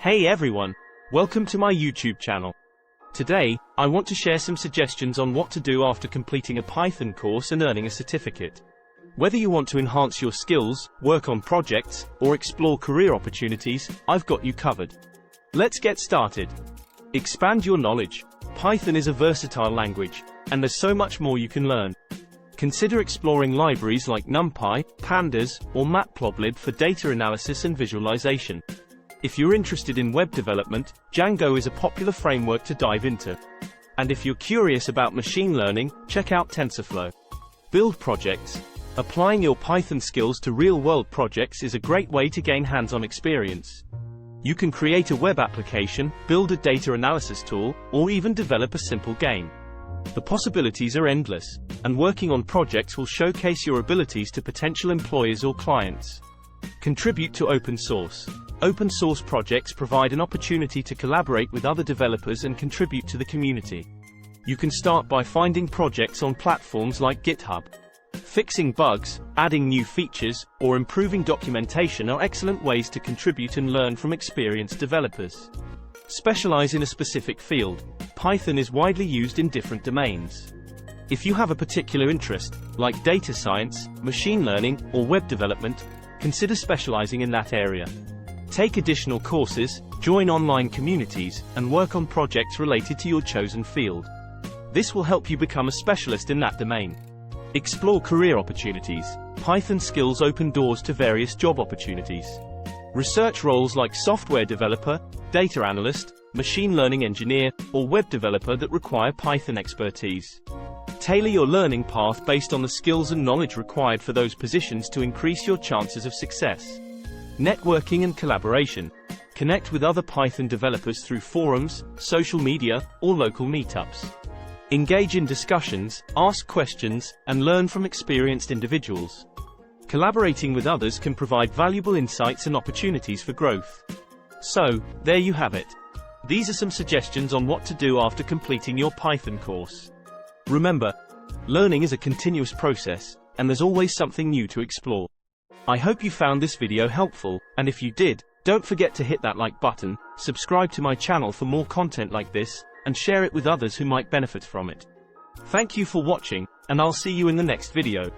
Hey everyone, welcome to my YouTube channel. Today, I want to share some suggestions on what to do after completing a Python course and earning a certificate. Whether you want to enhance your skills, work on projects, or explore career opportunities, I've got you covered. Let's get started. Expand your knowledge. Python is a versatile language, and there's so much more you can learn. Consider exploring libraries like NumPy, Pandas, or Matplotlib for data analysis and visualization. If you're interested in web development, Django is a popular framework to dive into. And if you're curious about machine learning, check out TensorFlow. Build projects. Applying your Python skills to real-world projects is a great way to gain hands-on experience. You can create a web application, build a data analysis tool, or even develop a simple game. The possibilities are endless, and working on projects will showcase your abilities to potential employers or clients. Contribute to open source. Open source projects provide an opportunity to collaborate with other developers and contribute to the community. You can start by finding projects on platforms like GitHub. Fixing bugs, adding new features, or improving documentation are excellent ways to contribute and learn from experienced developers. Specialize in a specific field. Python is widely used in different domains. If you have a particular interest, like data science, machine learning, or web development, consider specializing in that area. Take additional courses, join online communities, and work on projects related to your chosen field. This will help you become a specialist in that domain. Explore career opportunities. Python skills open doors to various job opportunities. Research roles like software developer, data analyst, machine learning engineer, or web developer that require Python expertise. Tailor your learning path based on the skills and knowledge required for those positions to increase your chances of success. Networking and collaboration. Connect with other Python developers through forums, social media, or local meetups. Engage in discussions, ask questions, and learn from experienced individuals. Collaborating with others can provide valuable insights and opportunities for growth. So, there you have it. These are some suggestions on what to do after completing your Python course. Remember, learning is a continuous process, and there's always something new to explore. I hope you found this video helpful, and if you did, don't forget to hit that like button, subscribe to my channel for more content like this, and share it with others who might benefit from it. Thank you for watching, and I'll see you in the next video.